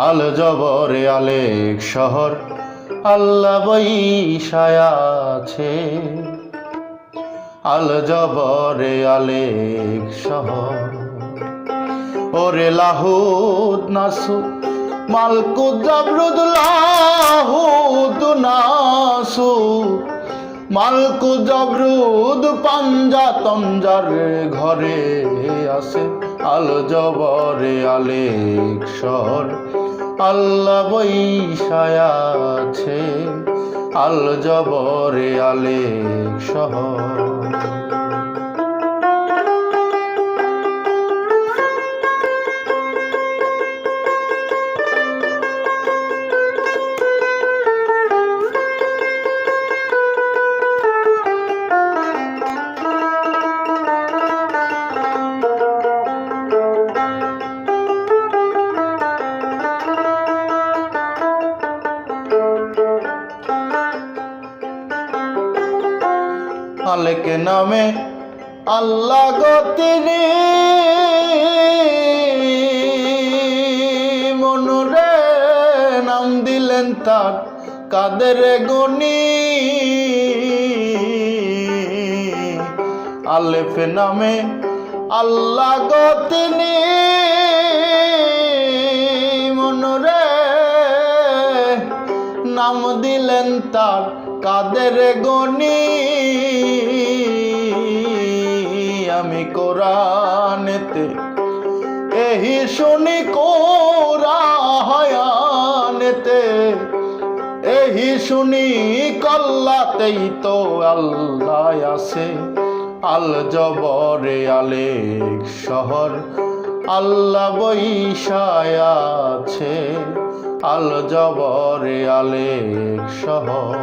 আল জবরে আলেক শহর আল্লাহ বৈশায় আছে। আল জবরে আলেক শহর ওরে লাহুদ নাসু মালকুদ জাবরুদ লাহুদ নাসু মালকুদ জাবরুদ পাঞ্জা তঞ্জার ঘরে আছে। আল জবরে আলেক শহর আল্লাহ বৈশায় আছে। আল জবরে আলেক শহর আলেক নামে আল্লাহ গো তিনি মনুরে নাম দিলেন তার কাদের গনি। আলেফ নামে আল্লাহ গো তিনি মনুরে নাম দিলেন তার কাদের গনি। আমি কোরআনেতে এহি শুনি কোরআনেতে এহি শুনি কল্লাতেই তো আল্লাহ আছে। আল জবরে আলেক শহর আল্লাহ বৈশায় আছে। আল জবরে আলেক শহর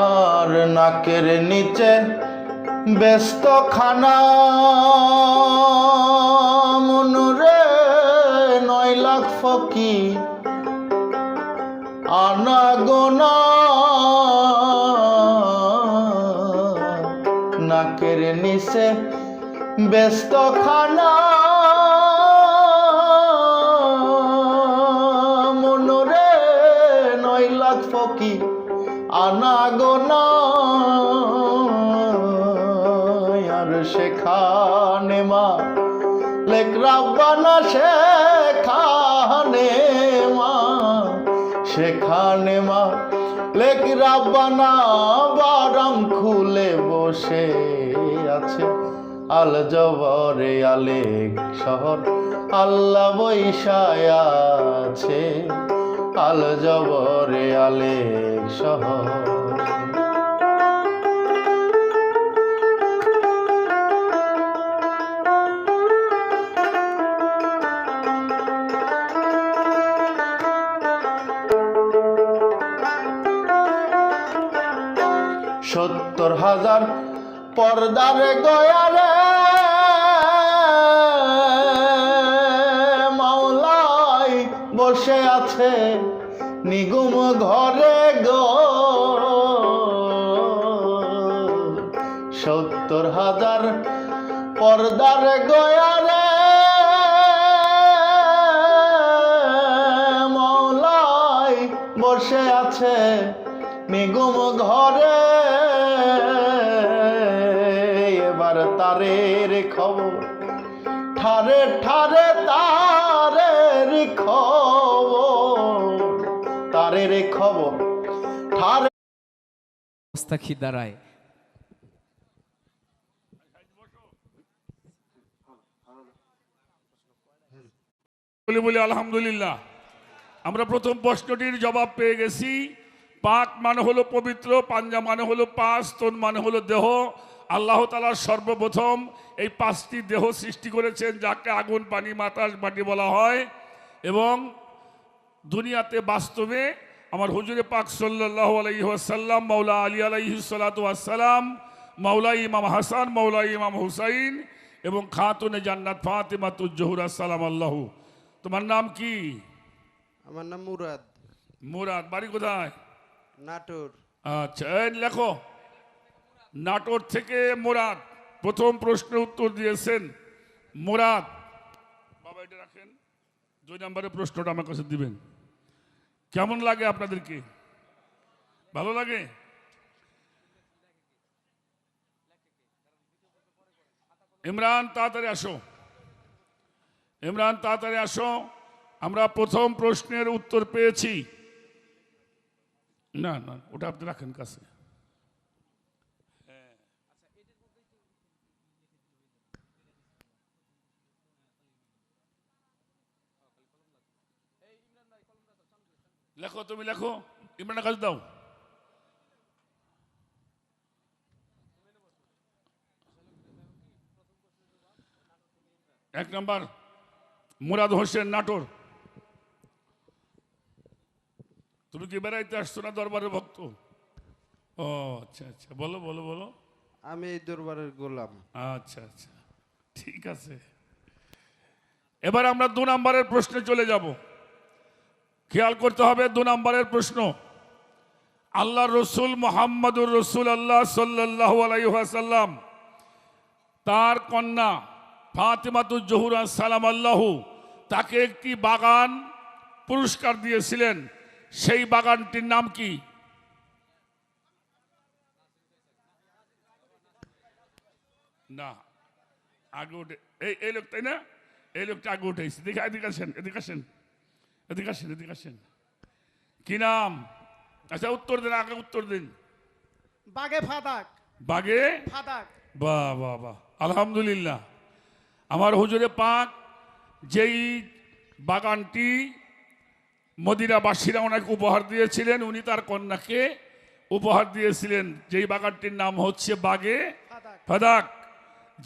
আর নাকের নিচে ব্যস্ত খানা মনুরে 9 লাখ ফকি আনা গোনা। নাকের নিচে ব্যস্ত খানা মনুরে 9 লাখ ফকি আনা গোনা। আর সেখানে মা লেক রাব্বানা সেখানে মা লেক রাব্বানা বারাম খুলে বসে আছে। আল জবরে আলেক শহর আল্লাহ বৈশায় আছে। আল জবরে আলেক শহর 70,000 পর্দার গয়ারে মাওলাই বসে আছে নিগুম ঘরে গো। 70,000 পর্দার গয়ারে মাওলাই বসে আছে নিগুম ঘরে। এবার তারের খবর ঠারে ঠারে তারের খবর ঠারে অবস্থা কি দাঁড়ায়। বলি আলহামদুলিল্লাহ। আমরা প্রথম প্রশ্নটির জবাব পেয়ে গেছি। পাক মানে হলো পবিত্র, পাঞ্জা মানে হলো পা, স্তন মানে হলো দেহ। আল্লাহ তাআলা সর্বপ্রথম এই 5টি দেহ সৃষ্টি করেছেন, যাকে আগুন, পানি, বাতাস, মাটি বলা হয়। এবং দুনিয়াতে বাস্তবে আমার হুজুরে পাক সাল্লাল্লাহু আলাইহি ওয়াসাল্লাম, মাওলা আলী আলাইহিস সালাতু ওয়াসসালাম, মাওলা ইমাম হাসান, মাওলা ইমাম হুসাইন এবং খাতুনে জান্নাত ফাতিমাতুজ জোহরা সালামাল্লাহু। তোমার নাম কি? আমার নাম মুরাদ। মুরাদ। বাড়ি কোথায়? নাটোর। আচ্ছা, এই লেখো। নাটোর থেকে মুরাদ প্রথম প্রশ্নের উত্তর দিয়েছেন। মুরাদ বাবা এটা রাখেন, 2 নম্বরের প্রশ্নটা আমার কাছে দিবেন। কেমন লাগে আপনাদেরকে? ভালো লাগে? ইমরান তাড়াতাড়ি আসো, ইমরান তাড়াতাড়ি আসো। আমরা প্রথম প্রশ্নের উত্তর পেয়েছি। না না, ওটা আপনি রাখেন কাছে। লেখো, তুমি লেখো, ইমরানের কাছে দাও। এক নাম্বার মুরাদ হোসেন, নাটোর। তুমি কি বেড়াইতে আসছো না দরবারের ভক্ত? ও আচ্ছা আচ্ছা, বলো বলো বলো। আমি এই দরবারের গোলাম। আচ্ছা আচ্ছা, ঠিক আছে। এবার আমরা 2 নম্বরের প্রশ্নে চলে যাব। খেয়াল করতে হবে 2 নম্বরের প্রশ্ন। আল্লাহ রসুল মোহাম্মদুর রসুল আল্লাহ সাল্লাল্লাহু আলাইহি ওয়াসাল্লাম তার কন্যা ফাতিমাতুজ জোহরা সালাম আল্লাহু তাকে একটি বাগান পুরস্কার দিয়েছিলেন। সেই বাগানটির নাম কি? না, আগে উঠে এই লোক, তাই না? এই লোকটা আগে উঠেছে। দেখে এদিকে আসেন, এদিকে আসেন, এদিকে আসেন, এদিকে আসেন। কি নাম? আচ্ছা উত্তর দিন, আগে উত্তর দিন। বাগে ফাদাক। বাগে ফাদাক। বাহ বাহ বাহ, আলহামদুলিল্লাহ। আমার হুজুরে পাক যেই বাগানটি মদিনাবাসীরা ওনাকে উপহার দিয়েছিলেন, উনি তার কন্যাকে উপহার দিয়েছিলেন। যেই বাগানটির নাম হচ্ছে বাগে ফাদাক। ফাদাক।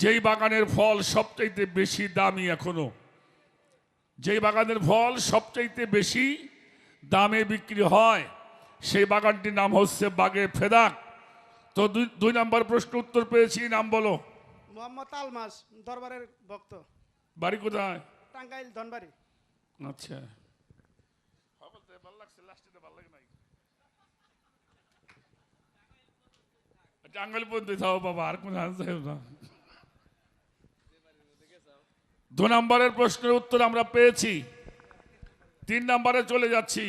যেই বাগানের ফল সবচাইতে বেশি দামি, এখনো যেই বাগানের ফল সবচাইতে বেশি দামে বিক্রি হয়, সেই বাগানটির নাম হচ্ছে বাগে ফেদাক। তো 2 নম্বর প্রশ্ন উত্তর পেয়েছি। নাম বলো। মোহাম্মদ আলমাস, দরবারের ভক্ত। বাড়ি কোথায়? টাঙ্গাইল ধনবাড়ি। আচ্ছা, টাঙ্গাইল পর্যন্ত যাও বাবা, আর কোন না। 2 নম্বরের প্রশ্নের উত্তর আমরা পেয়েছি। 3 নম্বরে চলে যাচ্ছি।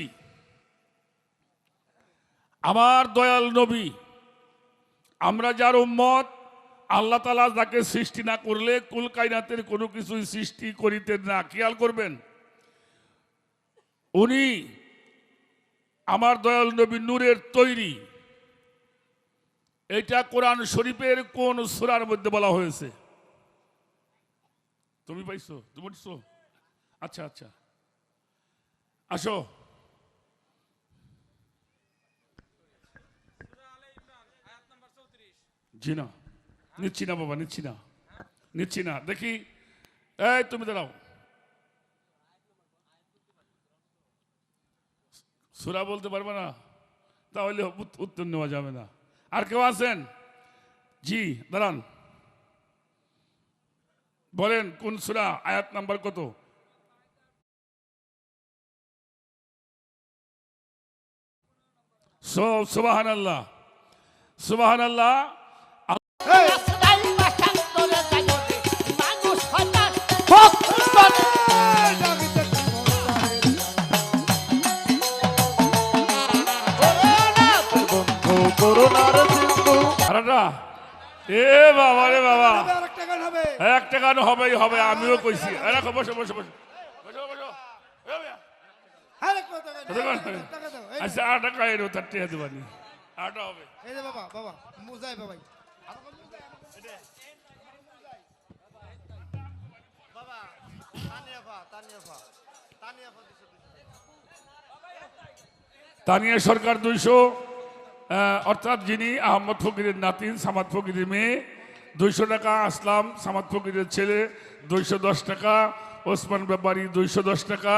আমার দয়াল নবী, আমরা যার উম্মত, আল্লাহ তাআলা যাকে সৃষ্টি না করলে কুল কায়নাতের কোনো কিছুই সৃষ্টি করিতেন না। খেয়াল করবেন, উনি আমার দয়াল নবী নূরের তৈরি। এটা কোরআন শরীফের কোন সূরার মধ্যে বলা হয়েছে? তুমি পাইছো? তুমি পাইছো? আচ্ছা আচ্ছা, আসো। জি না, নিচ্ছি না বাবা, নিচ্ছি না, নিচ্ছি না। দেখি, এই তুমি দাঁড়াও। সূরা বলতে পারবে না? তাহলে উত্তর নেওয়া যাবে না। আর কেউ আছেন? জি দাঁড়ান, বলেন কোন সূরা, আয়াত নাম্বার কত? সুবহানাল্লাহ, সুবহানাল্লাহ। এ বাবা রে বাবা, একটা গান হবেই হবে। আমিও কইছি। রাখো, বসো বসো বসো বসো বসো। আচ্ছা, 8 টাকা এর তার টিয়া দেবানি, 8 হবে। এই যে বাবা, বাবা মুজাই বাবাই। বাবা তানিয়া সরকার 200, অর্থাৎ যিনি আহমদ ফকিরের নাতিন, সামাদ ফকিরের মেয়ে 200 টাকা। আসলাম সামাদ ফকিরের ছেলে 210 টাকা। ওসমান ব্যাপারী 210 টাকা।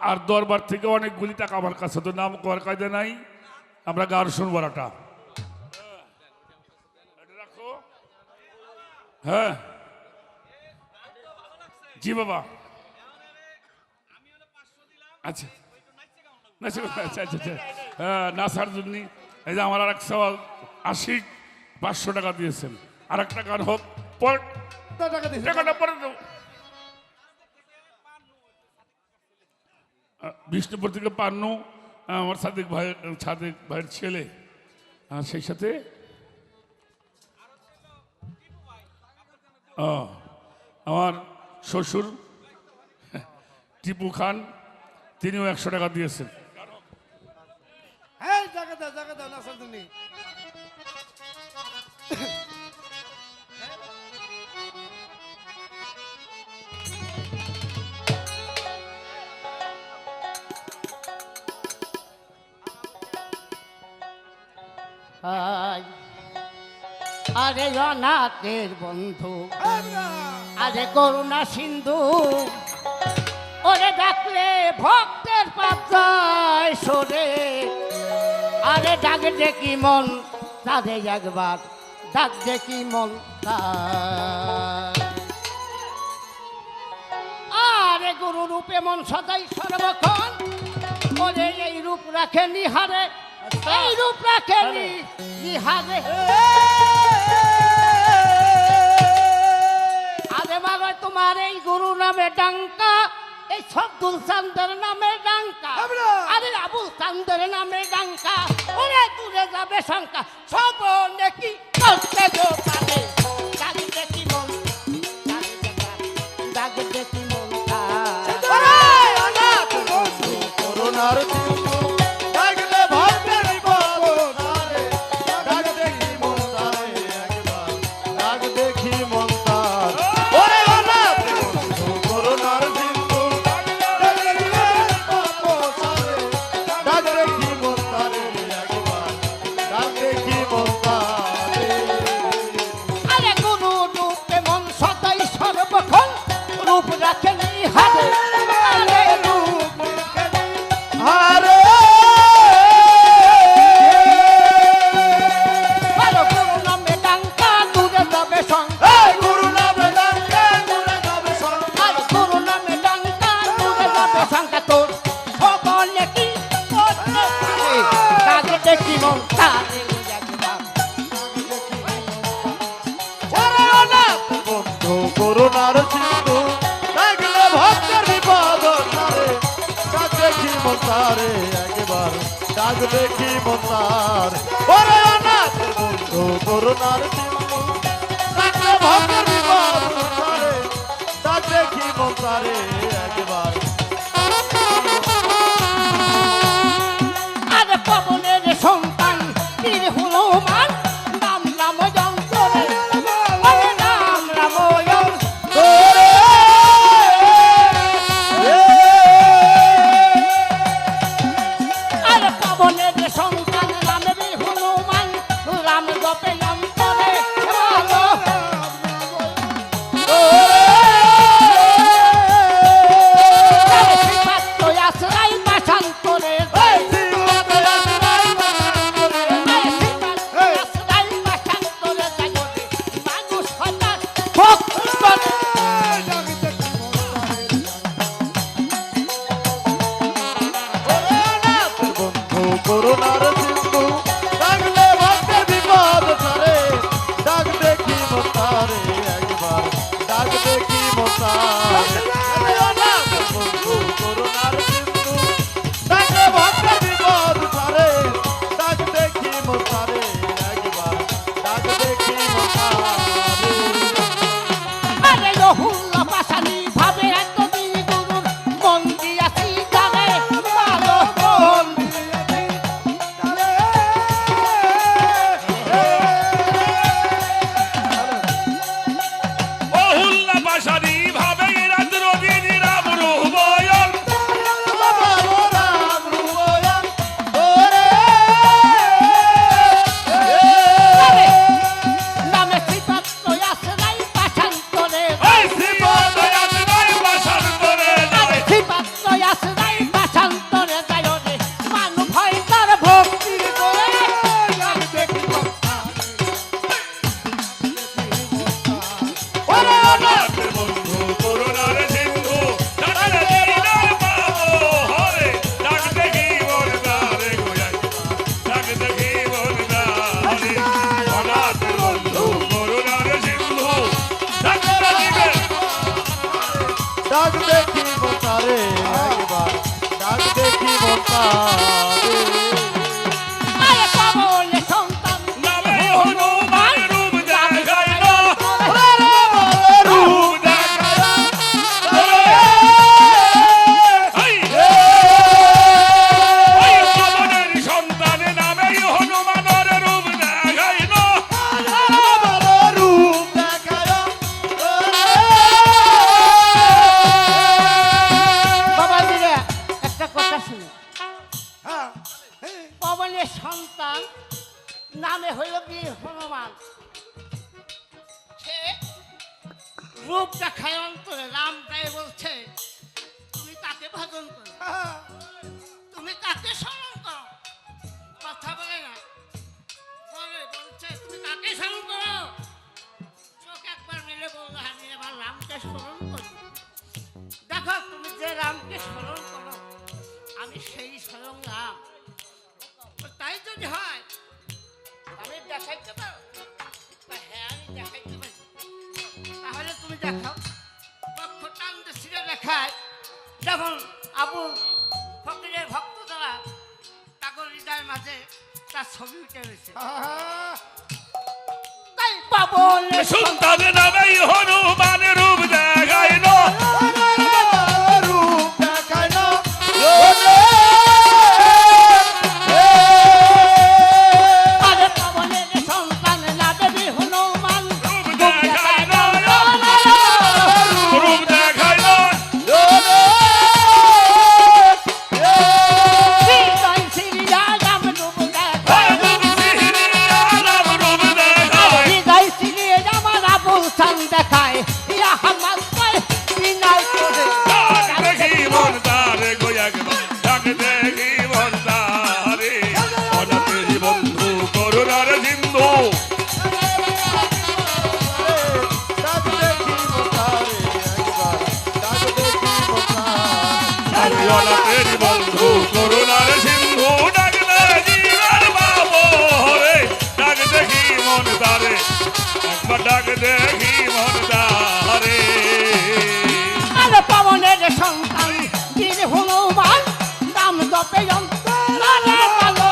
আর দরবার থেকে অনেকগুলি টাকা আমার কাছে, তো নাম করার কায়দা নাই, আমরা গার শুনবো রাটা। রাখো। হ্যাঁ জি বাবা। আচ্ছা আচ্ছা আচ্ছা আচ্ছা, নাসার জন্য এই যে আমার আর এক সওয়াল আশিক 500 টাকা দিয়েছেন। আর একটা গান হোক পর টাকাটা পরে দেবো। বিষ্ণুপুর থেকে পান্নু আমার সাদিক ভাইয়ের ছেলে, আর সেই সাথে আমার শ্বশুর টিপু খান, তিনিও 100 টাকা দিয়েছেন। হ্যাঁ জায়গা দাও নাসার জন্য। হায় আরে অনাথের বন্ধু, আরে করুণা সিন্ধু, ওরে ডাকলে ভক্তের পাতায় সরে, আরে ডাক দেখি মন তাদের একবার, ডাক দেখি মন তার। আরে গুরু রূপে মন সদাই সর্বক্ষণ, ওরে এই রূপ রাখে নিহারে, এই রূপ রাখে নিহারে। আরে বাবা তোমার এই গুরু নামে ডাঙ্কা, এই সবদুল চান্দের নামে ডাঙ্কা, আরে আবুল চান্দের নামে ডাঙ্কা, ওরে দূরে যাবে শঙ্কা, সব নাকি করতে গো পারে। ডাক দেখি মন, ডাক দেখি মন করুণার সিন্ধু ডাকলে ভক্তের বিপদ তারে, ডাক দেখি মন তারে একবার, ডাক দেখি মন তার। ওরে অনাথ বন্ধু করুণার সিন্ধু ডাকলে ভক্তের বিপদ তারে, ডাক দেখি মন তারে একবার, ডাক দেখি মন তারে। আরে গুরু রূপে মন সদাই সর্বক্ষণ, রূপ রাখে নিহারে, আরে রূপ আরে ভালো গুরু নামে ডাঙ্কা, দূরে যাবে শঙ্কা, এই গুরু নামে ডাকে দূরে যাবে শঙ্কা। আরে গুরু নামে ডাঙ্কা, দূরে যাবে শঙ্কা, তোর সবলে কি করতে পারে। ডাক দেখি মন তারে একবার, ওরে অনাথ বন্ধু করুণার সিন্ধু ডাকলে ভক্তের বিপদ তারে, ডাক দেখি মন তারে একবার, ডাক দেখি মন তার। ওরে অনাথ বন্ধু করুণার সিন্ধু ডাকলে ভক্তের বিপদ তারে, ডাক দেখি মন তারে একবার। আরে পবনের সন্তান বীর হনুমান, রাম রাম যন্ত্রে, আরে রাম রাম যন্ত্রে। আরে পবনের সন্তান রাম বীর হনুমান, রাম জপে যন্ত্রে ভালো। আরে শ্রীপাত্র আশ্রয় পাশান্তরে, আরে শ্রীপাত্র আশ্রয় পাশান্তরে জাগরে, মানুষ হঠাৎ ভক্ত বন্ধু করুণার সিন্ধু ডাকলে ভক্তের বিপদ তারে, ডাক দেখি মন তারে একবার, ডাক দেখি মন তারে। বন্ধু করুণার সিন্ধু ডাকলে ভক্তের বিপদ তারে, ডাক দেখি মন তারে একবার, ডাক দেখি মন তারে। আরে রহুল্লা পাশানি ভাবে এতদিন গুরুর মন দিয়াছি জানে, ভালো মন আরে পাবনে সন্তান নামে হনুমান রূপ দেখাইল রূপ দেখাইল এই ওই পবনের সন্তান নামে হনুমানের রূপ দেখাইল বাবা দিলে একটা কথা শুনে পবনের সন্তান নামে হইল কি হনুমান সে রূপ দেখায় অন্তরে রামটাই বলছে তুমি তাকে ভজন করো তুমি তাকে স্মরণ করো কথা বলে না বলছে তুমি তাকে স্মরণ করো চোখ একবার মেলে বললো আমি এবার রামকে স্মরণ করি দেখো তুমি যে রামকে স্মরণ করো আমি সেই স্বয়ং রাম তাই যদি হয় আমি দেখাইতে পারো হ্যাঁ আমি দেখাইতে পারি তাহলে তুমি দেখাও পক্ষ টানতে ছিঁড়ে দেখায় যেমন আবু ফকিরের ভক্ত দ্বারা তাকে হৃদয়ের মাঝে তার ছবি উঠে রয়েছে তাই পাবনের সন্তান নামে হনুমান রূপ দেখাইল আরে পাবনের সন্তান নামে হনুমান রূপ দেখাইল রূপ দেখাইল হৃদয় সিরিয়া রাম রূপ দেখায় হৃদয় সিরিয়া রাম আবুল চান দেখায় ইয়া হামাদ পায় বিনাই করে দেখি মন তারে ডাক দেখি মন তারে অনাথেরি বন্ধু করুণার সিন্ধু আমি অনাথেরি বন্ধু করুণার সিন্ধু ডাকলে জীবন বাবু রে ডাক দেখি মন তারে একবার ডাক দেখি মন তারে আরে পাবনের সন্তান বীর হনুমান নাম জপে অন্তরে কালো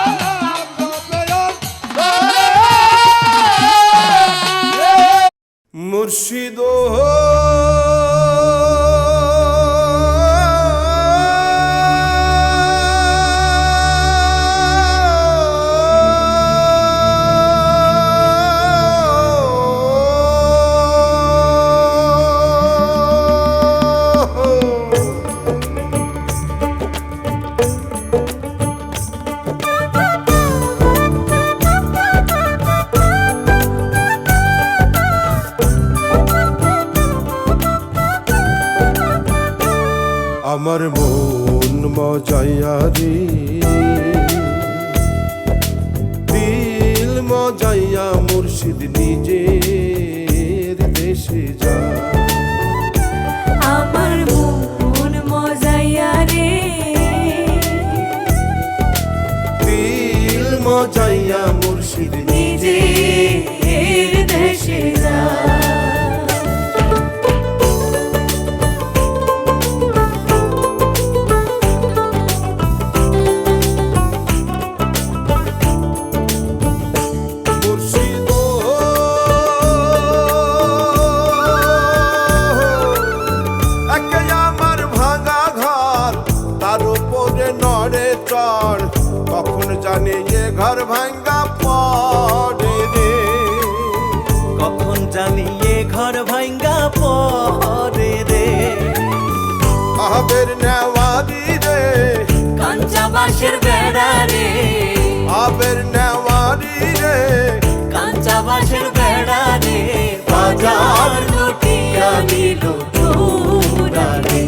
মুর্শিদ আমার মন মজাইয়া রে দিল মজাইয়া মুর্শিদ নিজের দেশে যা আমার মন মজাইয়া রে দিল মজাইয়া মুর্শিদ নিজের দেশে যা মুর্শিদ একে আমার ভাঙা ঘর তার উপরে নড়ে চড় কখন জানি এ ঘর ভাঙ্গা পড়ে রে কখন জানিয়ে ঘর ভাঙ্গা পরে রে আবের নেওয়ারি রে কাঞ্চা বাঁশের বেড়া রে আবের নেওয়ারি রে কাঞ্চা বাঁশের বেড়া রে বাজার লুটিয়া নিল তোরা রে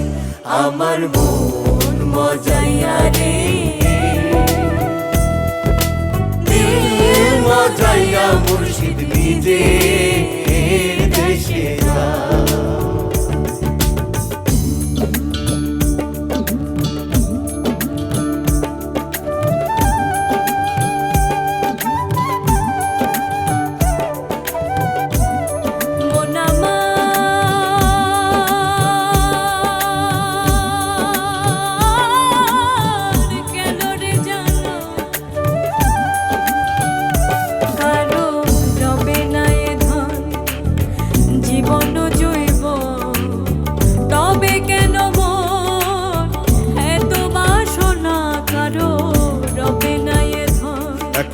আমার মন মজাইয়া রে দিল মজাইয়া মুর্শিদ নিজের দেশে যা কেন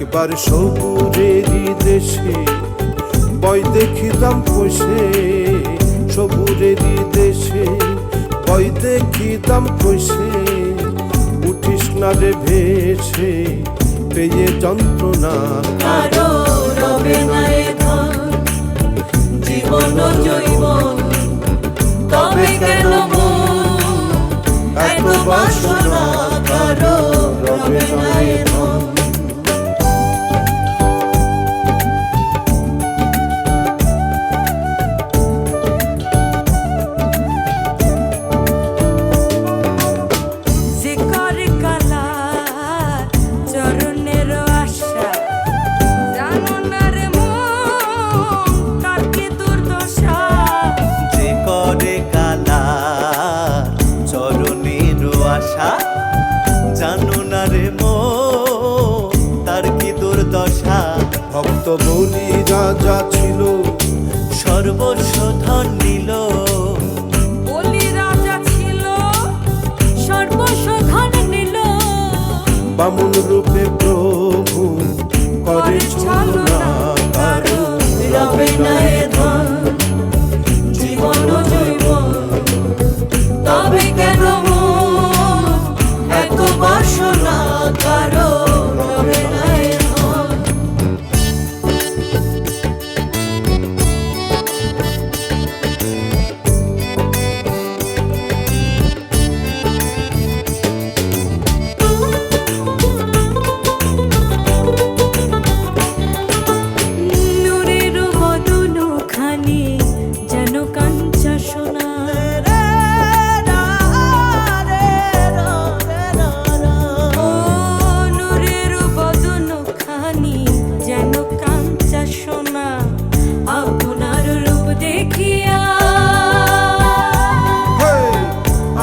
একবার সবুরেরই দেশে বই দেখিতাম কষে, সবুরেরই দেশে বই দেখিতাম কষে, উঠিস না রে ভেসে পেয়ে যন্ত্রণা কারো রবে না এ ধন, জীবন জৈবন, তবে কেন মন এত বাসনা, কারো রবে না এ ধন। যে করে কালা চরণের আশা, জানো না রে মন তার কি দুর্দশা। যে করে কালা চরণের আশা, জানো না রে মন তার কি দুর্দশা। ভক্ত বলি রাজা ছিল সর্বস্ব ধন নিল, বলি রাজা ছিল সর্বস্ব ধন নিল, বামুন রূপে প্রভু করে ছলনা, কারো রবে না এ ধন, জীবন জৈবন, তবে কেন মন এত বাসনা, কারো রবে না এ ধন। নূরের বদন খানি যেন কাঞ্চা সোনা। ও নূরের বদন খানি যেন কাঞ্চা সোনা, আপনার রূপ দেখিয়া,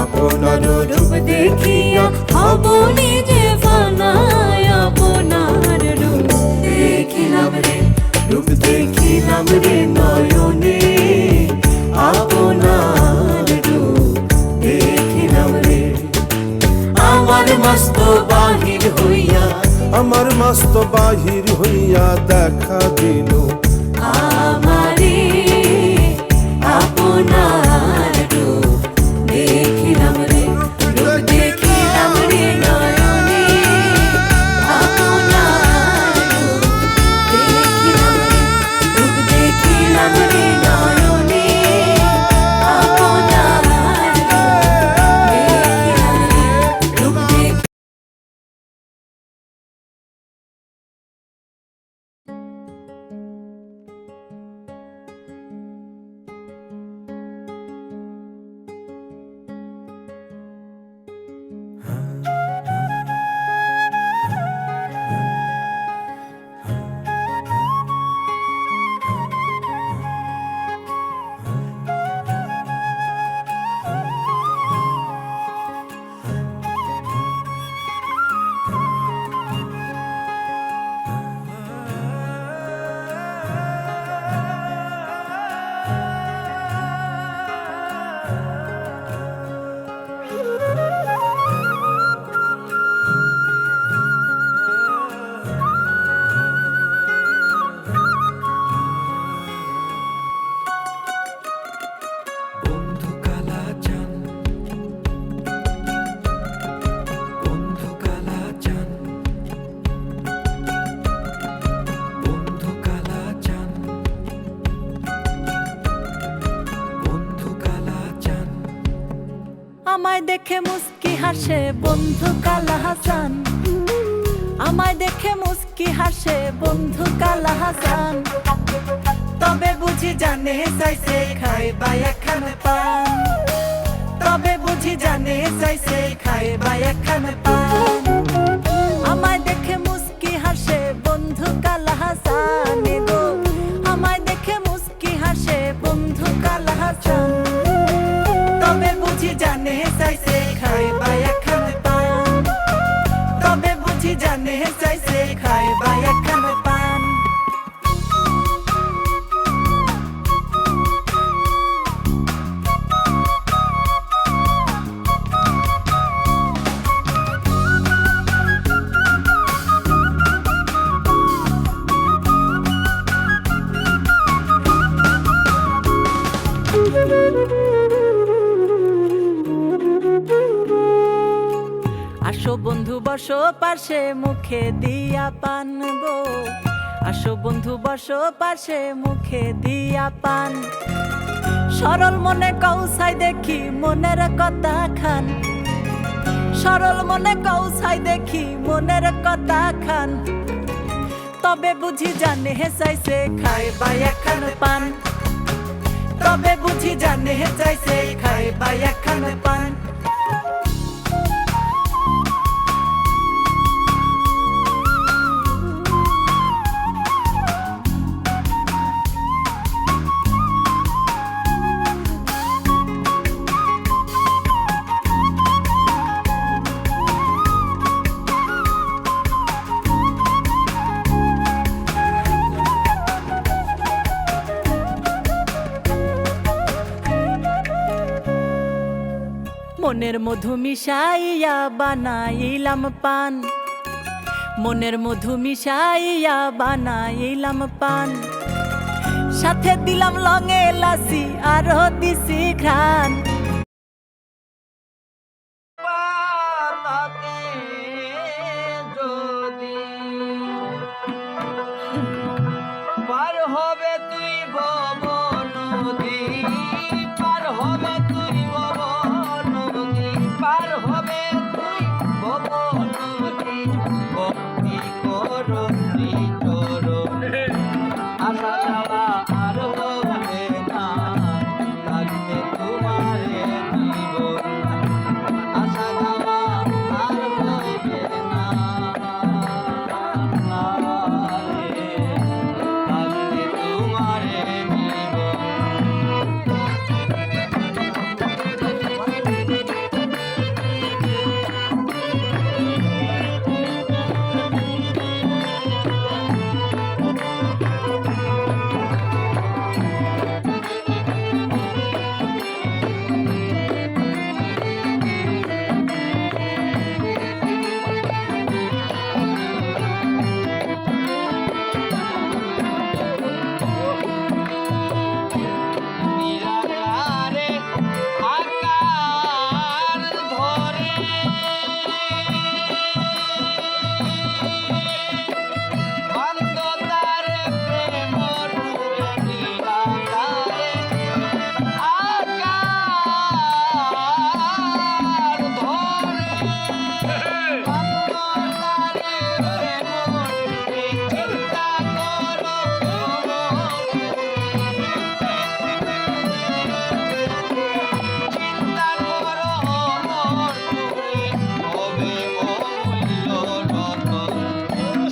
আপনার রূপ দেখিয়া হব নিজে ফানায়। আপনার রূপ দেখিলাম রে, রূপ দেখিলাম রে নয়নে, আপনার রূপ দেখিলাম রে। আমার মস্ত বাহির হইয়া, আমার মস্ত বাহির হইয়া দেখা দিল, আমারে আপনার রূপ দেখিলাম রে, রূপ দেখিলাম রে নয়নে, আপনার রূপ দেখিলাম রে, রূপ দেখিলাম রে নয়নে, আপনার রূপ দেখিলাম রে, রূপ দেখ। আমায় দেখে মুস্কি হাসে বন্ধু কালা হাসান, আমায় দেখে মুস্কি হাসে বন্ধু কালা হাসান। তবে বুঝি জানে চাইছে খাইবা একখান পান, তবে বুঝি জানে চাইছে খাইবা একখান পান। আমায় দেখে মুস্কি হাসে বন্ধু কালা হাসান গো, আমায় দেখে মুস্কি হাসে বন্ধু কালা হাসান। তবে বুঝি জানে চাইছে খাইবা একখান পান, তবে বুঝি জানে চাইছে খাইবা একখান পান। বসো পাশে মুখে দিয়া পান গো, আসো বন্ধু বসো পাশে মুখে দিয়া পান। সরল মনে কৌসাই দেখি মনের কথা খান, সরল মনে কৌসাই দেখি মনের কথা খান। তবে বুঝি জানে হে চাইছে খাই বা একখান পান, তবে বুঝি জানে হে চাইছে খাই বা একখান পান। মনের মধু মিশাইয়া বানাইলাম পান, মনের মধু মিশাইয়া বানাইলাম পান। সাথে দিলাম লঙে লাসি আরো দিছি ঘ্রাণ। পার হবে তুই ভব নদী, পার হবে তুই ভব নদী, পার হবে তুই ভব নদী। ভক্তি করো চরণ আসা যাওয়া আর হবে না, লাগবে তোমারে জীবন আসা যাওয়া আর হবে না। লাগবে তোমারে জীবন। নিরাকারে আকার ধরে বান্ধতার প্রেম রূপে নিরাকারে আকার ধরে বান্ধতার প্রেম রূপে চিন্তা করো চিন্তা করো অমর তুমি হবে অমূল্য রতন।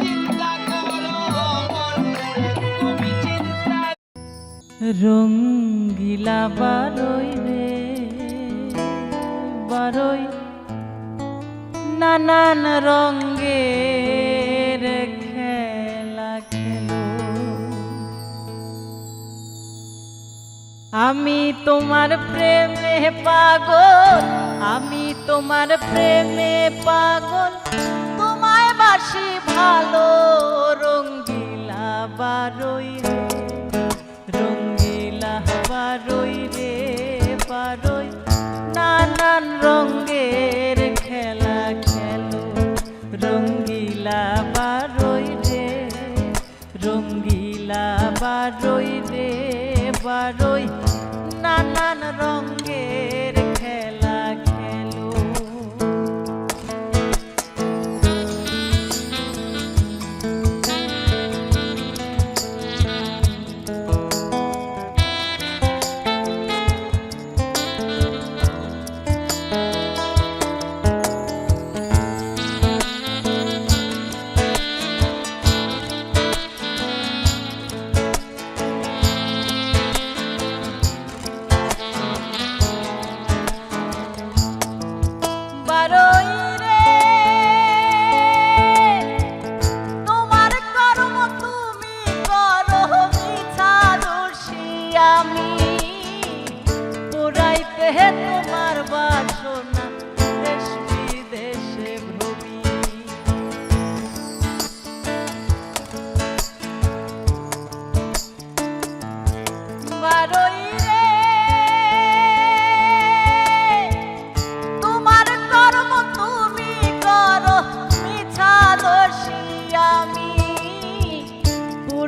চিন্তা করো অমর তুমি চিন্তা। রঙ্গিলা বারোই রে বারোই, নানান রঙের খেলা খেলো। আমি তোমার প্রেমে পাগল, আমি তোমার প্রেমে পাগল, তোমায় বাসি ভালো। রঙ্গিলা বারোই রে রঙ্গিলা বারোই রে বারোই, নানান রঙের খেলা খেলো। রঙ্গিলা বারোই রে রঙ্গিলা বারোই রে বারোই, নানান রঙের খেলা খেলো।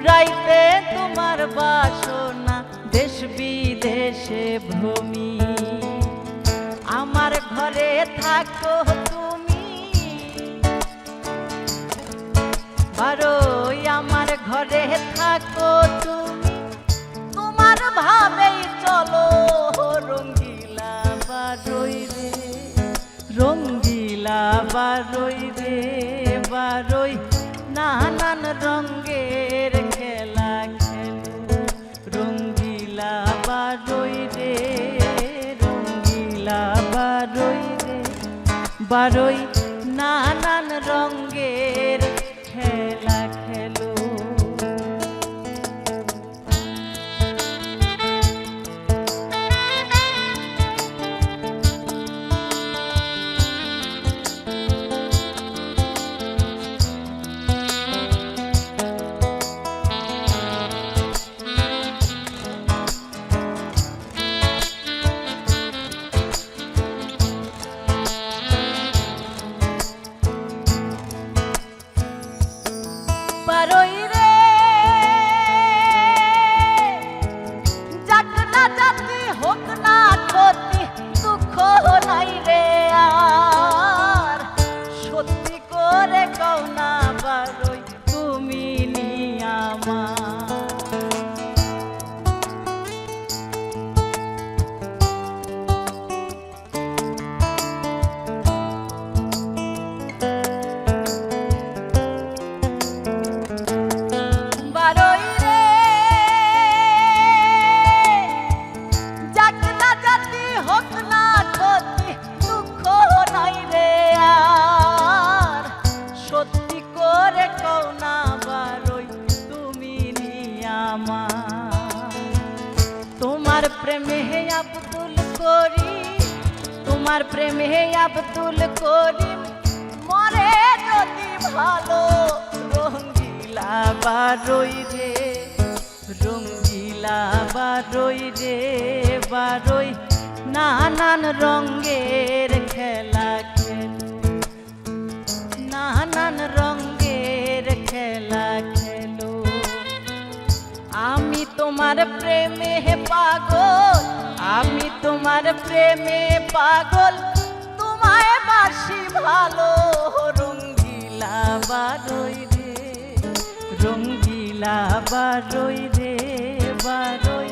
পুরাইতে তোমার বাসনা দেশ বিদেশে ভূমি আমার ঘরে থাকো তুমি বারোই আমার ঘরে থাকো তুমি তোমার ভাবেই চলো রঙ্গিলা বারোই রে রঙ্গিলা বারোই রে বারোই নানান রঙের খেলা খেলো রঙ্গিলা বারোই রে রঙ্গিলা বারোই রে বারোই নানান রঙের খেলা খেলো বারোই রে যাক না জাতি হোক না ক্ষতি দুঃখ নাই রে আর সত্যি করে কও না বারোই তুমি নিয়ামা বারোই রে যাক না জাতি হোক না ক্ষতি দুঃখ নাই রে আর সত্যি করে কও না বারোই তুমি নিয়ামা তোমার প্রেমে আব্দুল করিম তোমার প্রেমে আব্দুল করিম মরে যদি ভালো রঙ্গিলা বারোই রে রঙ্গিলা বারোই রে বারোই নানান রঙের খেলা খেলো নানান রঙের খেলা খেলো আমি তোমার প্রেমে পাগল আমি তোমার প্রেমে পাগল তোমায় বাসি ভালো রঙ্গিলা বারোই রে রঙ্গিলা বারোই রে বারোই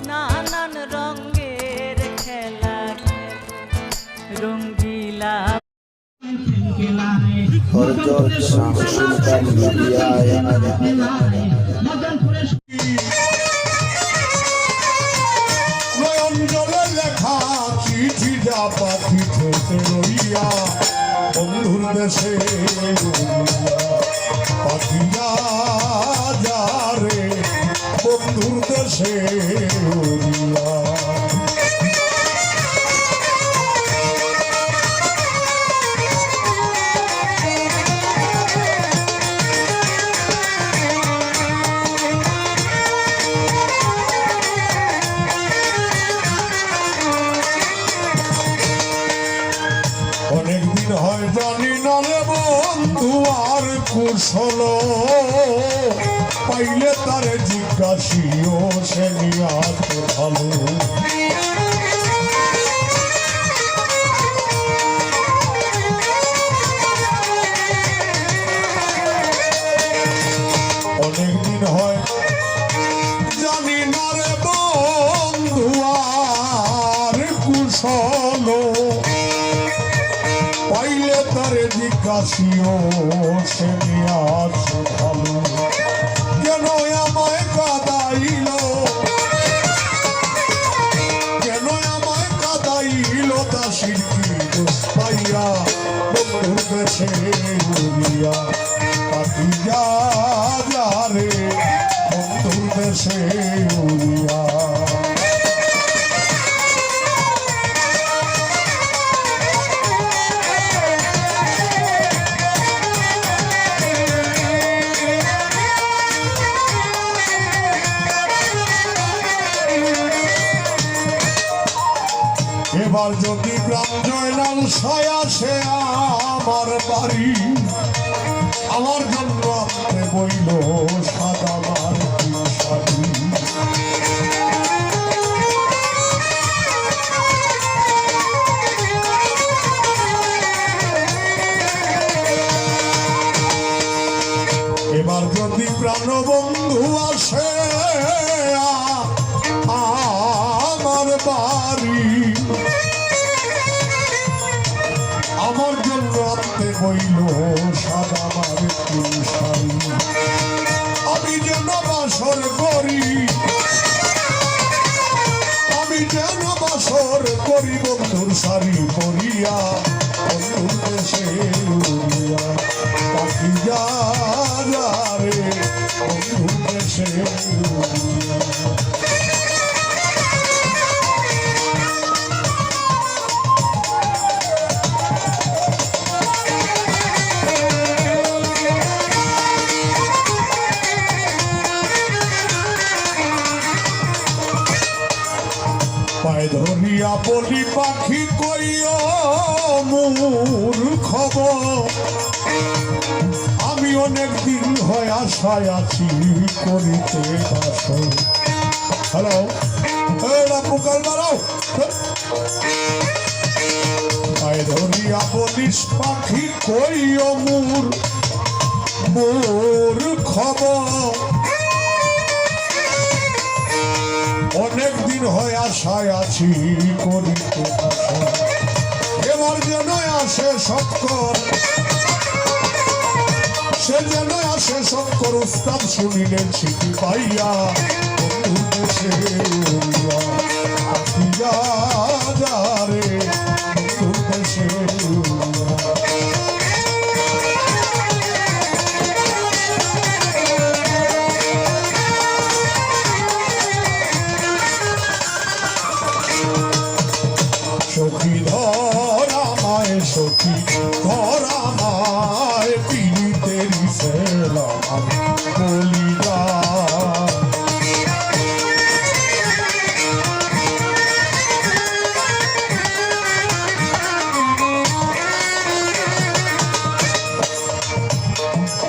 নানান রঙের খেলা খেলো রঙ্গিলা নয়ন জলে লেখা চিঠিটা পাখি ঠোঁটে রইয়া বন্ধুর দেশে পাখি যা রে বন্ধুর দেশে উড়িয়া অনেকদিন হয় জানি না রে বন্ধু আর কুশল পাইলে তারে জিজ্ঞাসিও সে নিয়াতে ভালো অনেকদিন হয় জানি না রে বন্ধু আর কুশল পাইলে তারে জিজ্ঞাসিও সে নিয়াছে ভালো কেন আমায় কাদাইল কেন আমায় কাদাইল তা শিরকি দোষ পাইয়া বন্ধুর দেশে উড়িয়া পাখি যা রে বন্ধুর দেশে উড়িয়া এবার যদি গ্রাম জয়লাল সায়া সে আমার বাড়ি আমার জন্য আপনি বইল সাদা এবার যদি প্রাণবন্ধু আসে আমার বাড়ি, আমার জন্য আনতে বইল সাদা মারুতি শাড়ি। আমি যেন বাসর করি, আমি যেন বাসর করি বন্ধুর শাড়ি পরিয়া, বন্ধুর দেশে উড়িয়া পাখি যা যা রে বন্ধুর দেশে উড়িয়া। পায়ে ধরিয়া বলি পাখি কইও মোর খবর, আমি অনেক দিন হয় আশায় আছি করিতে বাসর। হ্যালো পোকাল মারাও। পায়ে ধরিয়া বলিস পাখি কইও মোর খবর, অনেক দিন হয় আশায় আছি করিতে বাসর। এবার যেন আসে সৎকর, সে যেন আসে সৎকর, উস্তাদ শুনিলেন চিঠি পাইয়া বন্ধুর দেশে উড়িয়া পাখি যা যা রে বন্ধুর দেশে উড়িয়া। সখী ধরা মায়, সখী ধরা মায়, পীড়িতের সেলাম বলিয়া।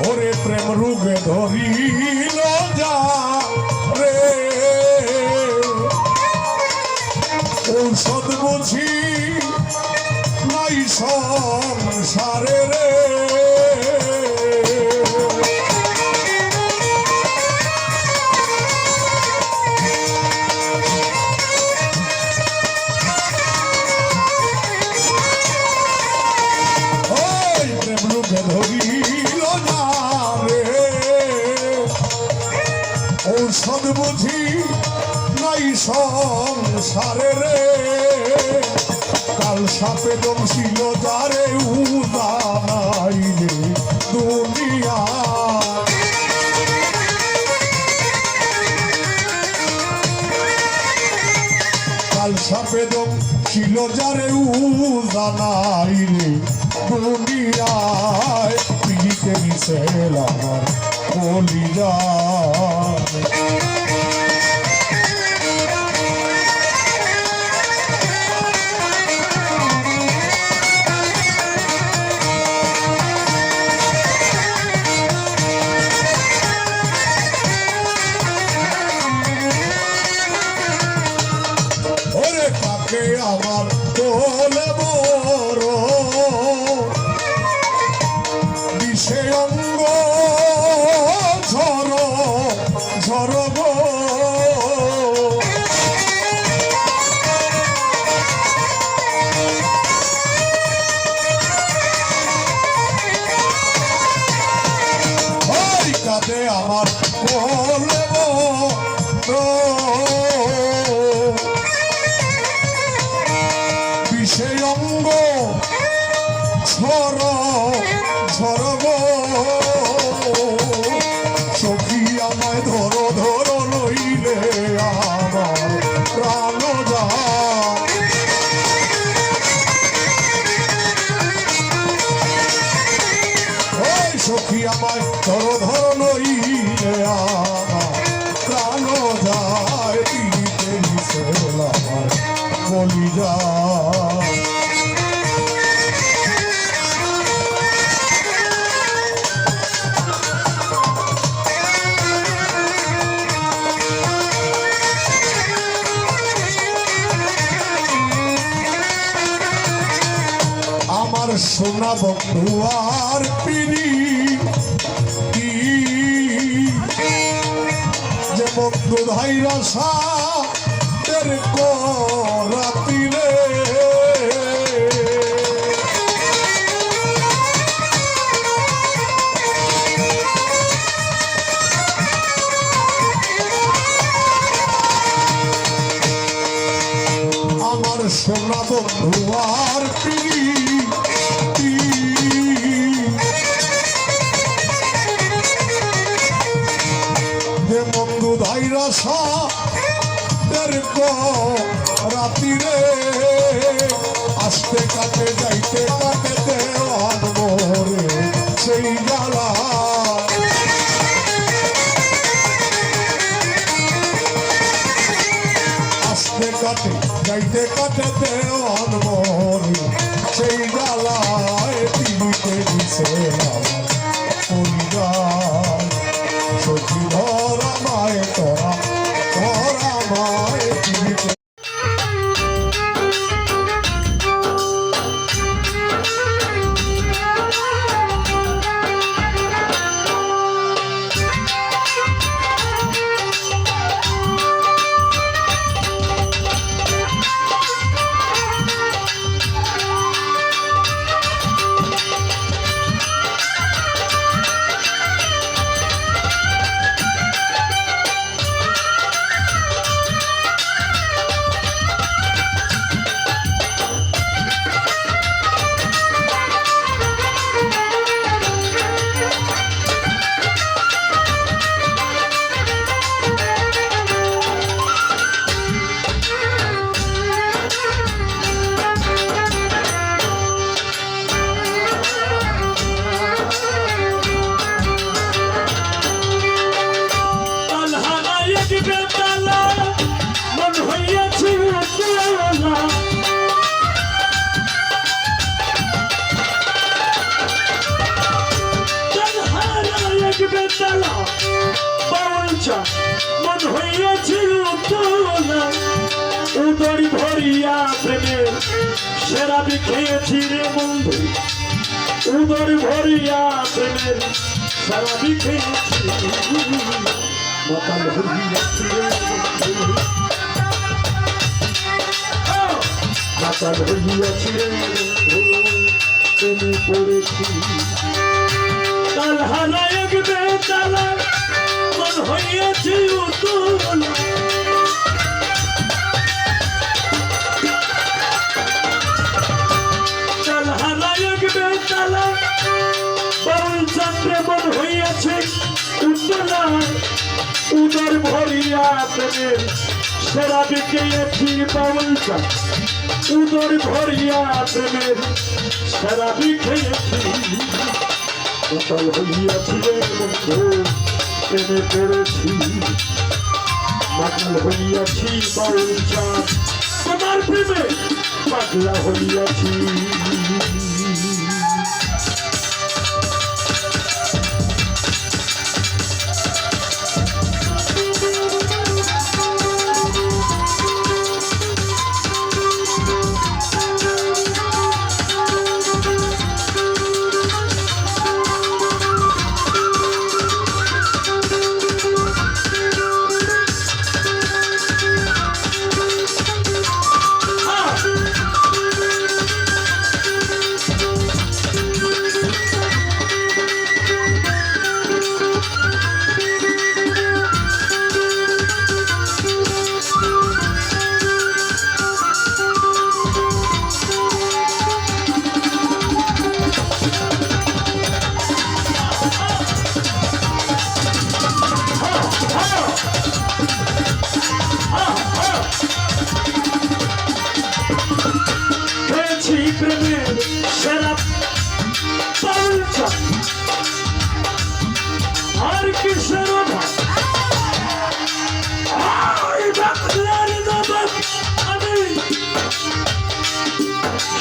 ওরে প্রেম রোগে ধরিল যা রে, ঔষধ বুঝি নাই সংসারে রে। ওই প্রেম রোগে ধরিল না রে, ঔষধ বুঝি নাই সংসারে রে। কাল সাপে দমছিল যারে উদানাই রে দুনিয়া, কাল সাপে দমছিল যারে উদানাই রে দুনিয়ায়, পিড়িতে মিশেল আমার কলিজা। আমার তোলে বড় বিষে অঙ্গ ঝর ঝর গো, ওই কাঁদে আমার তোলে বড় সেই অঙ্গ ঝর ঝর গো। সখী আমায় ধরো ধরো নইলে আমার প্রাণ যায়। ওই সখী আমায় ধরো ধরো নইলে আমার প্রাণ যায়। পিড়িতে মিশেল আমার কলিজা। আমার সোনা বন্ধু আর পিড়ি বন্ধু ভাইরা সাদের রাতিরে আমার সোনা বন্ধু আর প্রীতি হে বন্ধু ধাইরা সাদের রাতিরে আসতে কাটে যাইতে কাটে দেওয়ান মোরে সেই জ্বালা আসতে কাটে যাইতে কাটে দেওয়ান মোরে সেই জ্বালায় দিতে দিছে আমার পরিবার সখী ধরা মায় তোরা মায় দিতে মন হইয়াছিল উদর ভরিয়া প্রেমের সেরাবি খেয়েছি রে বন্ধু উদর ভরিয়া প্রেমের সেরাবি খেয়েছি মাতাল হইয়াছি রে মাতাল হইয়াছি রে প্রেমে পড়েছি কাল হারায়ক বেতালা মন হইয়াছে উতলা কাল হারায়ক বেতালা বাউল চন্দ্রে মন হইয়াছে উতলা উদর ভরিয়া প্রেমের সেরা বিকেছি বাউল উদর ভরিয়া প্রেমের সেরা বিকেছি মাতাল হইয়াছি রে বন্ধু প্রেমে পড়েছি মাতাল হইয়াছি বাউল চাঁদ তোমার প্রেমে পাগলা হইয়াছি প্রেমের সেরা বাউল চাঁদ আর কিসের বাংলার নবাব আমি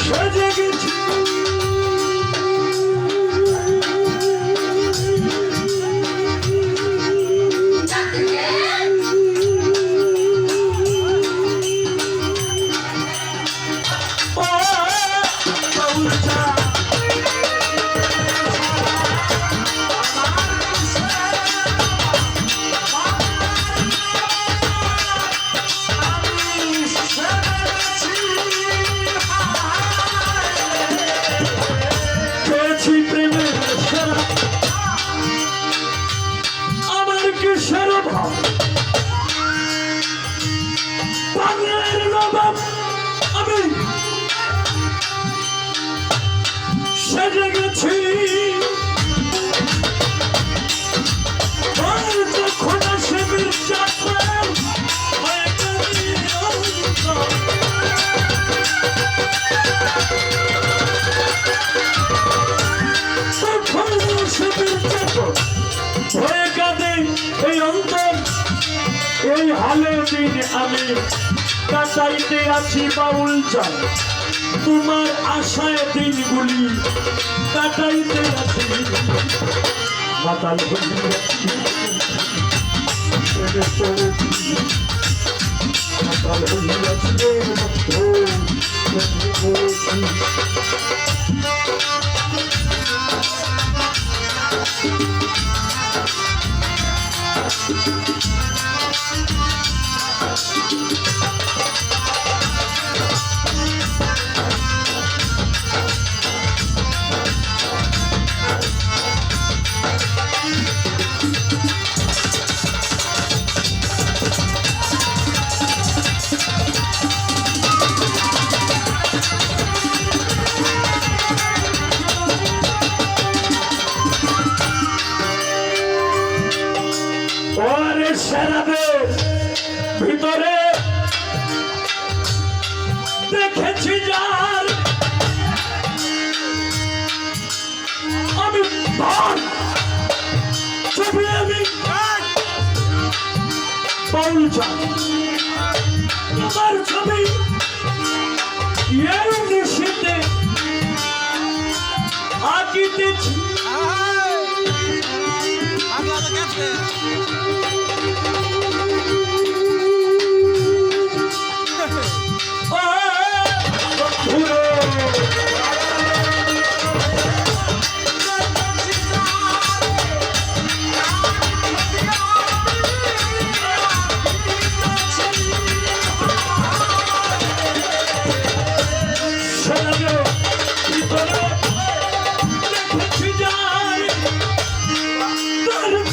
সেজে গেছি ভাব বাংলার নবাব আমি সেজে গেছি আর যখন আসে মির্জাফর হয়ে গেলি অন্তর। তখন আসে মির্জাফর হয়ে কাঁদে এই অন্তর। এই হালে দিন আমি কাটাইতে আছি বাউল চাল, তোমার আশায় দিনগুলি কাটাইতে আছি মাতাল হইয়াছি প্রেমে পড়েছি, মাতাল হইয়াছি রে বন্ধু, প্রেমে পড়েছি। ওরে সেরাদের ভিতরে দেখেছি যার আমি ভাগ ছবি আমি বাউল চাল, আমার ছবি এই নিশীতে আঁকিতেছি।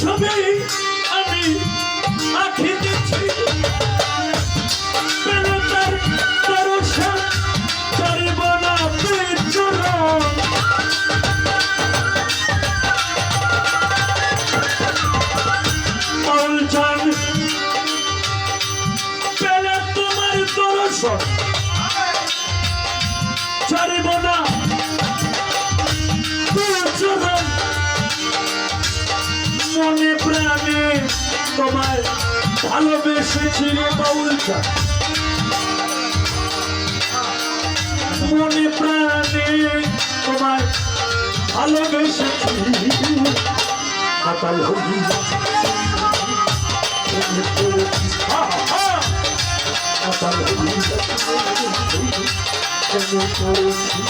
ছবি আমি আঁকিতেছি বেলতার তরসা করিব না বিচরণ। বাউল চাল পেলে তোমার তরসা ছাড়িব না বিচরণ। মনে প্রাণে তোমায় ভালোবেসেছি রে বাউল চাল, মনে প্রাণে তোমায় ভালোবেসেছি মাতাল হইয়াছি প্রেমে পড়েছি। মাতাল হইয়াছি প্রেমে পড়েছি।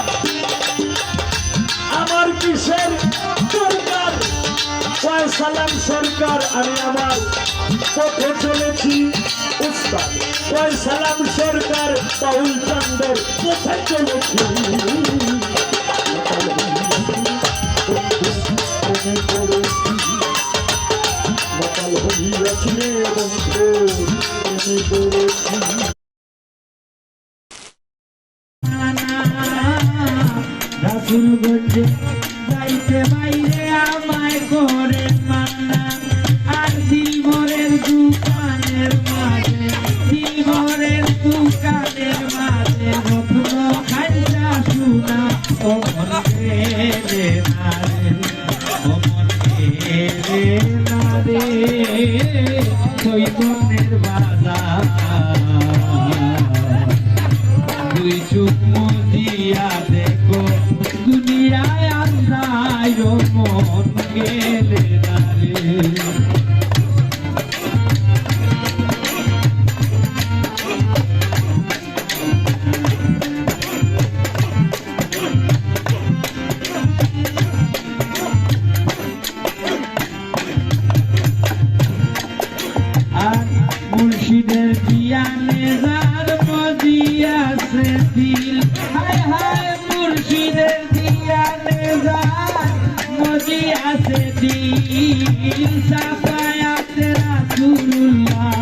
সরকার আমার কিসের দরকার সালাম সরকার আমি আমার পথে চলেছি উস্তাদ সালাম সরকার বাউল চন্দ্রের পথে চলেছি মকাল হইয়াছি বন্ধু রাসুলগঞ্জে যাইতে বাইরে আমায় করে মান্না আর দিলভরের দোকানের মাঝে দিলভরের দোকানের মাঝে রত্ন খাইলা শুনা অমন রে নারে অমন রে নারে চৈতন্যের বাজার দুই চোখ মজিয়া দেখো দুনিয়ায় আন্দায় মন গেলে নারে আর মুর্শিদের পিয়ানে যার মজিয়াছে দিল হায় হায় মুর্শিদের পিয়ানে যার মজিয়াছে দিল সাফায়াতে রাসূলুল্লাহ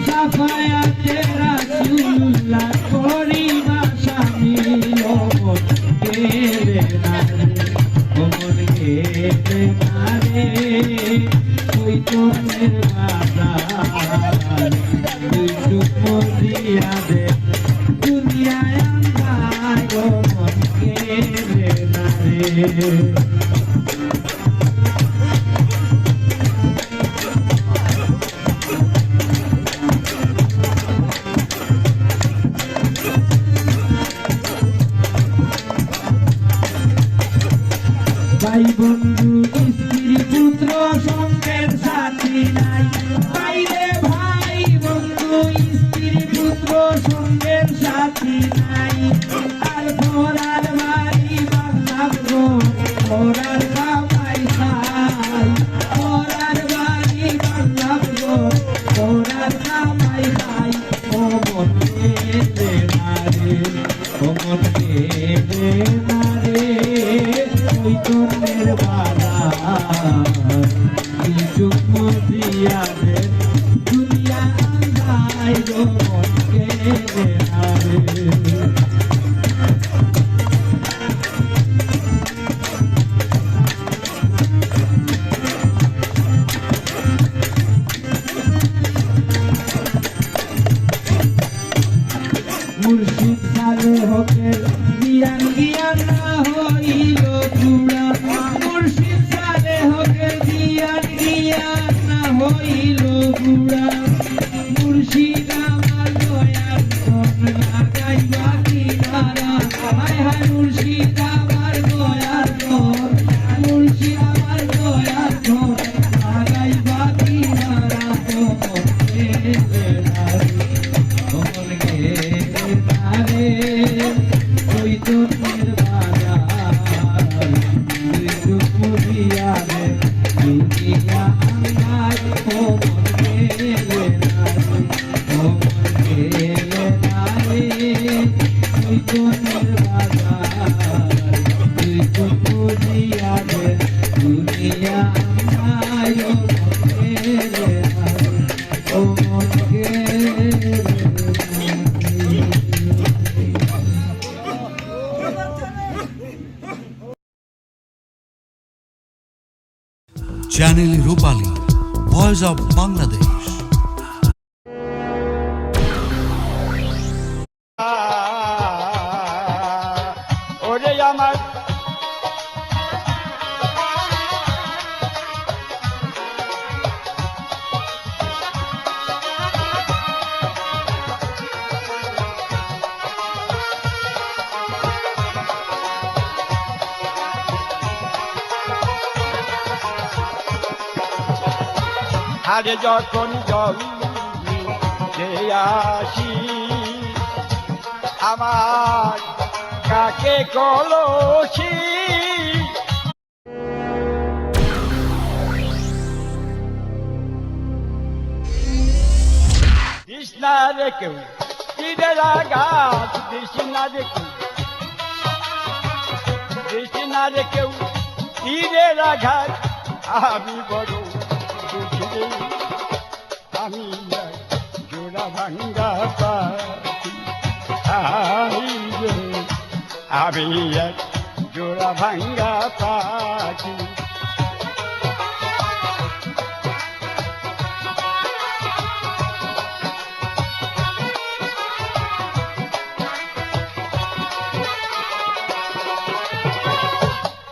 সাফায়াতে রাসূলুল্লাহ করিবা শামিল মন গেলে নারে মন গেলে নারে চৈতন্যের বাজার দুই চোখ মজিয়া দে দুনিয়ায় আন্দায় মন গেলে নারে ভাই বন্ধু স্ত্রী পুত্র সঙ্গের সাথী নাই বাইরে ভাই বন্ধু স্ত্রী পুত্র সঙ্গের সাথী নাই আর ঘোরার বাড়ি বাংলার গো ঘোরার বাবাই খাই ঘোরার বাড়ি বাংলার গো ঘোরার বাবাই খাই ও মন গেলে নারে ও মন গেলে নারে চৈতন্যের বাজার চোখ মজিয়া দে দুনিয়া আন্দায় মন গেলে নারে মুর্শিদ সালে হকের জ্ঞান জ্ঞান না হইল চূড়া মুর্শিদ সালে হকের জ্ঞান জ্ঞান না হইল চূড়া মুর্শিদ আমার দয়ার ধন লাগাইবা কিনারা হায় হায় মুর্শিদ আমার দয়ার ধন মুর্শিদ আমার দয়ার ধন লাগাইবা কিনারা মন গেলে নারে মন গেলে নারে চৈতন্যের বাজার দুই চোখ মজিয়া দে দুনিয়া আন্দায় মন গেলে নারে মন গেলে নারে চৈতন্যের বাজার দুই চোখ মজিয়া দে দুনিয়া আন্দায় মন গেলে নারে ও মন গেলে channel Rupali voice of Bangladesh. ওরে আমার আরে যখন জমি আসি আমার কাকে কলসি কৃষ্ণা রে কেউ তীরের আঘাত কৃষ্ণা রে কেউ কৃষ্ণা রে কেউ তীরের আঘাত আমি বড় দুঃখী রে। আমি জোড়া ভাঙ্গা পাখি আমি এক জোড়া ভাঙ্গা পাখি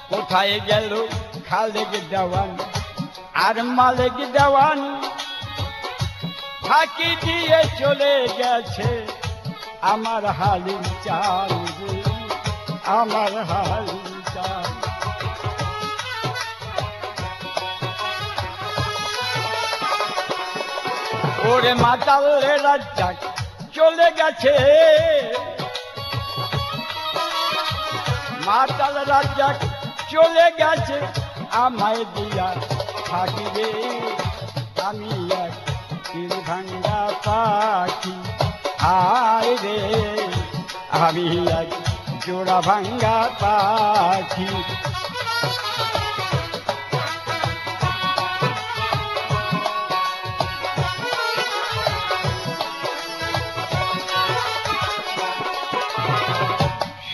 কোথায় গেল খালেক দেওয়ান আর মালিক দেওয়ান ফাঁকি দিয়ে চলে গেছে আমার হালিম চাল রে, আমার হালিম চাল। ওরে মাতালে রাজ্জাক চলে গেছে, মাতাল রাজ্জাক চলে গেছে আমায় দিয়া ফাঁকি রে। আমি এক তীর ভাঙ্গা পাখি আয় রে, আমি এক জোড়া ভাঙ্গা পাখি।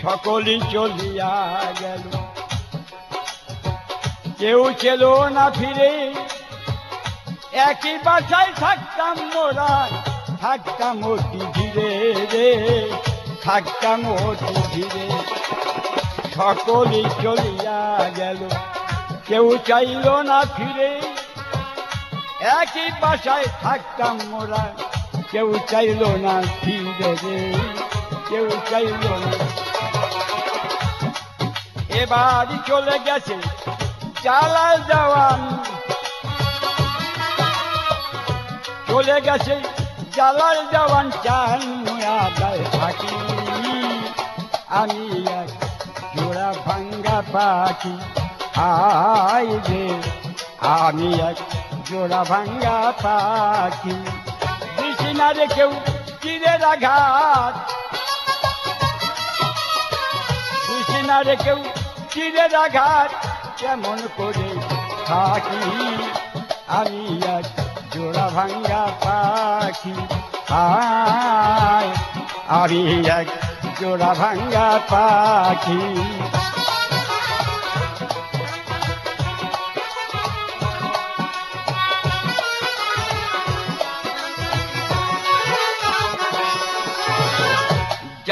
সকলই চলিয়া গেল, কেউ ছিল না ফিরে। একই বাসায় থাকতাম মোরা, থাকতাম অতি ধীরে রে, থাকতাম অতি ধীরে। সকলই চলিয়া গেল, কেউ চাইল না ফিরে। একই বাসায় থাকতাম মোরা, কেউ চাইল না ফিরে রে, কেউ চাইল না। এবার চলে গেছে জালাল দেওয়ান, চলে গেছে জালাল দেওয়ান চান আদায় থাকি। আমি এক জোড়া ভাঙ্গা পাখি আই রে, আমি এক জোড়া ভাঙ্গা পাখি। কৃষ্ণা রে কেউ তীরের আঘাত, কৃষ্ণা রে কেউ তীরের আঘাত কেমন করে থাকি। আমি এক জোড়া ভাঙ্গা পাখি আয়, আমি এক জোড়া ভাঙ্গা পাখি।